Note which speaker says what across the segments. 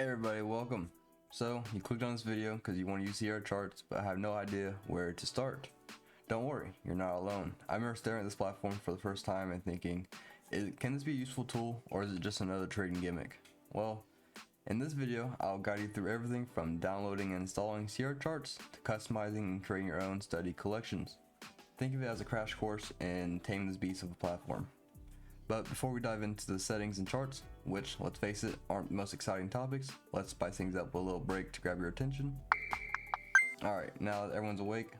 Speaker 1: Hey everybody, welcome. So you clicked on this video because you want to use CR charts, but have no idea where to start. Don't worry, you're not alone. I remember staring at this platform for the first time and thinking, can this be a useful tool or is it just another trading gimmick? Well, in this video, I'll guide you through everything from downloading and installing CR charts to customizing and creating your own study collections. Think of it as a crash course in taming this beast of a platform. But before we dive into the settings and charts, which, let's face it, aren't the most exciting topics, let's spice things up with a little break to grab your attention. Alright, now that everyone's awake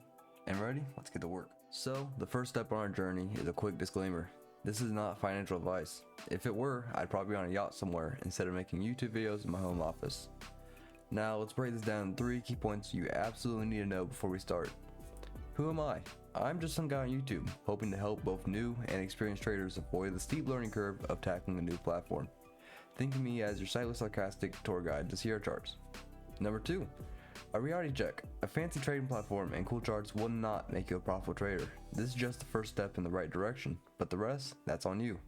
Speaker 1: and ready, let's get to work. So, the first step on our journey is a quick disclaimer. This is not financial advice. If it were, I'd probably be on a yacht somewhere instead of making YouTube videos in my home office. Now, let's break this down in 3 key points you absolutely need to know before we start. Who am I? I'm just some guy on YouTube, hoping to help both new and experienced traders avoid the steep learning curve of tackling a new platform. Think of me as your slightly sarcastic tour guide to CR charts. Number 2, a reality check. A fancy trading platform and cool charts will not make you a profitable trader. This is just the first step in the right direction, but the rest, that's on you.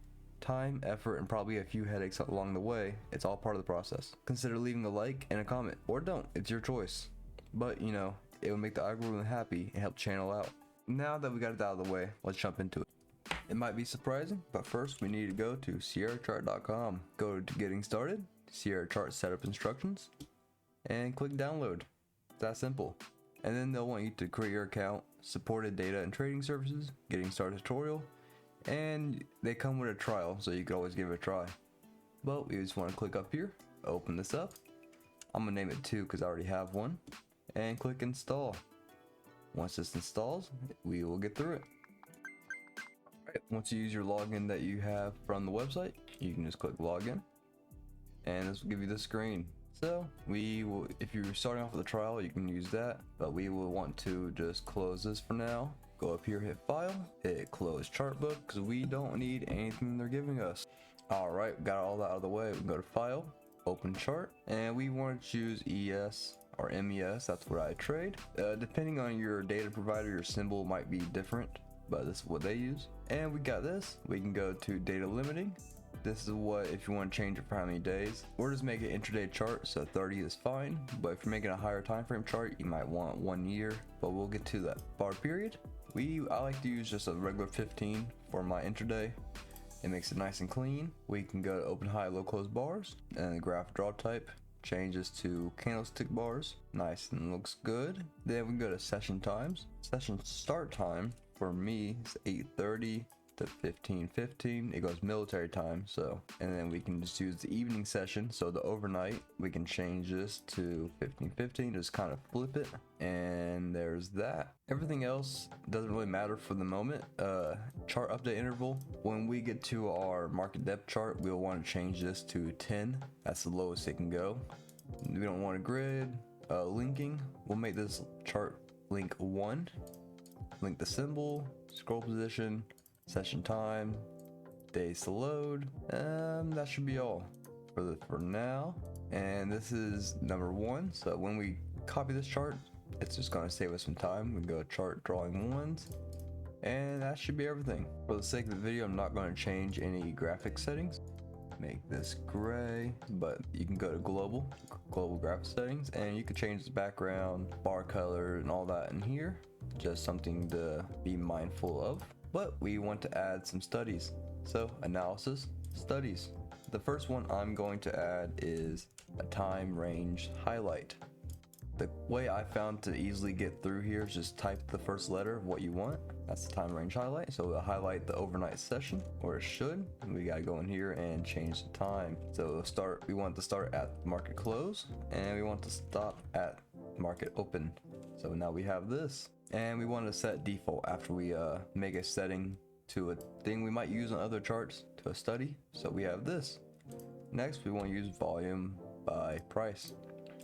Speaker 1: Time, effort, and probably a few headaches along the way, it's all part of the process. Consider leaving a like and a comment, or don't, it's your choice. But you know, it will make the algorithm happy and help channel out. Now that we got it out of the way, let's jump into it. It might be surprising, but first we need to go to crchart.com. Go to getting started, CR chart setup instructions, and click download. It's that simple. And then they'll want you to create your account, supported data and trading services, getting started tutorial, and they come with a trial, so you can always give it a try. But we just want to click up here, open this up. I'm gonna name it 2 because I already have one, and click install. Once this installs, we will get through it. Alright, once you use your login that you have from the website, you can just click login, and this will give you the screen. So we will, if you're starting off with a trial, you can use that, but we will want to just close this for now. Go up here, hit file, hit close Chartbook, because we don't need anything they're giving us. Alright, got all that out of the way. We can go to file, open chart, and we want to choose ES or MES, that's what I trade. Depending on your data provider, your symbol might be different, but this is what they use. And we got this. We can go to data limiting. This is what, if you want to change it for how many days, or just make an intraday chart, so 30 is fine. But if you're making a higher time frame chart, you might want 1 year, but we'll get to that. Bar period, I like to use just a regular 15 for my intraday. It makes it nice and clean. We can go to open, high, low, close bars, and the graph draw type changes to candlestick bars. Nice and looks good. Then we can go to session times. Session start time for me is 8:30 to 15:15. It goes military time, so, and then we can just use the evening session, so the overnight we can change this to 15:15, just kind of flip it, and there's that. Everything else doesn't really matter for the moment. Chart update interval, when we get to our market depth chart, we'll want to change this to 10. That's the lowest it can go. We don't want a grid. Linking, we'll make this chart link 1. Link the symbol, scroll position, session time, days to load. That should be all for now. And this is number 1. So when we copy this chart, it's just going to save us some time. We can go chart drawing ones, and that should be everything. For the sake of the video, I'm not going to change any graphic settings. Make this gray, but you can go to global graphic settings, and you can change the background, bar color, and all that in here. Just something to be mindful of. But we want to add some studies. So analysis, studies. The first one I'm going to add is a time range highlight. The way I found to easily get through here is just type the first letter of what you want. That's the time range highlight. So it'll highlight the overnight session, or it should. We gotta go in here and change the time. So we want to start at market close, and we want to stop at market open. So now we have this. And we want to set default after we make a setting to a thing we might use on other charts, to a study. So we have this. Next, we want to use volume by price.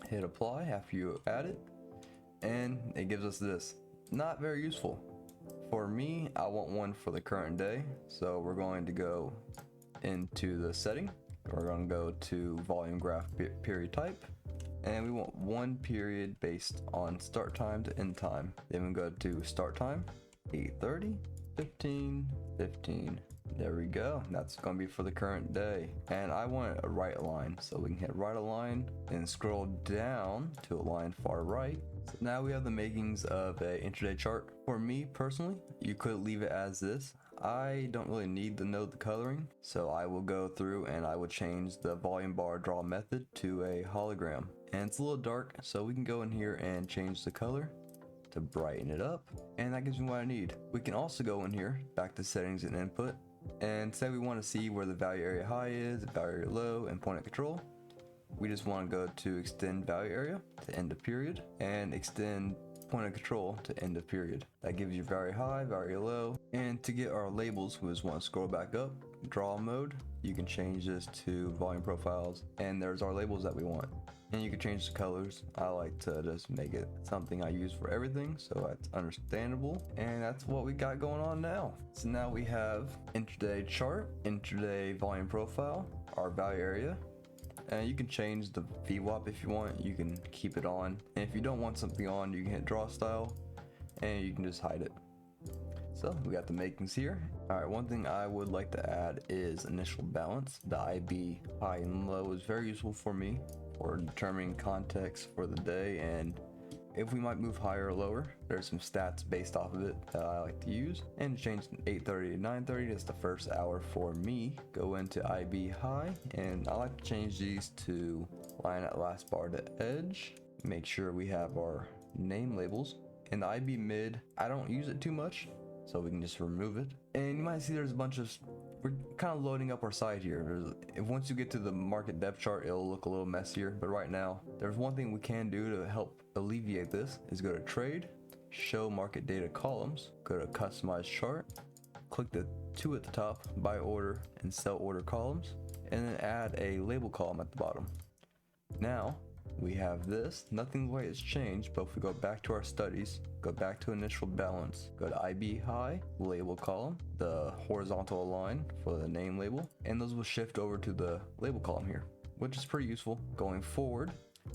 Speaker 1: Hit apply after you add it, and it gives us this. Not very useful. For me, I want one for the current day. So we're going to go into the setting. We're going to go to volume graph period type. And we want 1 period based on start time to end time. Then we go to start time, 8:30, 15, 15, There we go. That's going to be for the current day. And I want a right align. So we can hit right align and scroll down to align far right. So now we have the makings of a intraday chart. For me personally, you could leave it as this. I don't really need to know the coloring, so I will go through and I will change the volume bar draw method to a hologram. And it's a little dark, so we can go in here and change the color to brighten it up, and that gives me what I need. We can also go in here, back to settings and input, and say we want to see where the value area high is, value area low, and point of control. We just want to go to extend value area to end of period, and extend point of control to end of period. That gives you very high, very low. And to get our labels, we just want to scroll back up, draw mode. You can change this to volume profiles, and there's our labels that we want. And you can change the colors. I like to just make it something I use for everything, so that's understandable. And that's what we got going on now. So now we have intraday chart, intraday volume profile, our value area. And you can change the VWAP if you want. You can keep it on. And if you don't want something on, you can hit draw style and you can just hide it. So we got the makings here. All right, one thing I would like to add is initial balance. The IB high and low is very useful for me for determining context for the day, and if we might move higher or lower. There's some stats based off of it that I like to use. And change 8:30 to 9:30, that's the first hour for me. Go into IB high, and I like to change these to line at last bar to edge. Make sure we have our name labels. And the IB mid, I don't use it too much, so we can just remove it. And you might see there's a bunch of, we're kind of loading up our site here. Once you get to the market depth chart, it'll look a little messier, but right now there's one thing we can do to help alleviate this is go to trade, show market data columns, go to customize chart, click the two at the top, buy order and sell order columns, and then add a label column at the bottom. Now we have this, nothing the way it's changed, but if we go back to our studies, go back to initial balance, go to IB high, label column, the horizontal align for the name label, and those will shift over to the label column here, which is pretty useful going forward.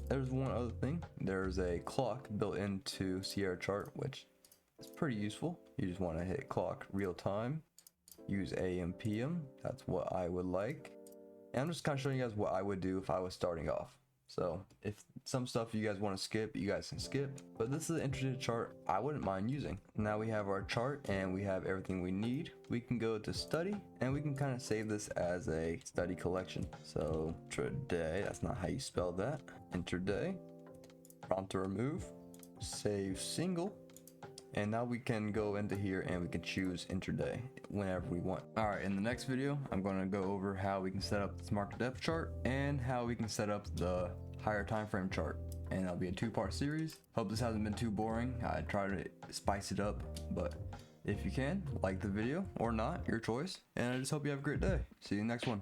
Speaker 1: There's one other thing, there's a clock built into Sierra chart, which is pretty useful. You just want to hit clock real time, use AM PM, that's what I would like. And I'm just kind of showing you guys what I would do if I was starting off. So if some stuff you guys want to skip, you guys can skip, but this is an interesting chart I wouldn't mind using. Now we have our chart and we have everything we need. We can go to study and we can kind of save this as a study collection. So intraday, that's not how you spell that. Intraday, prompt to remove, save single. And now we can go into here and we can choose intraday whenever we want. All right, in the next video, I'm going to go over how we can set up this market depth chart and how we can set up the higher time frame chart. And that'll be a two-part series. Hope this hasn't been too boring. I try to spice it up, but if you can, like the video or not, your choice. And I just hope you have a great day. See you in the next one.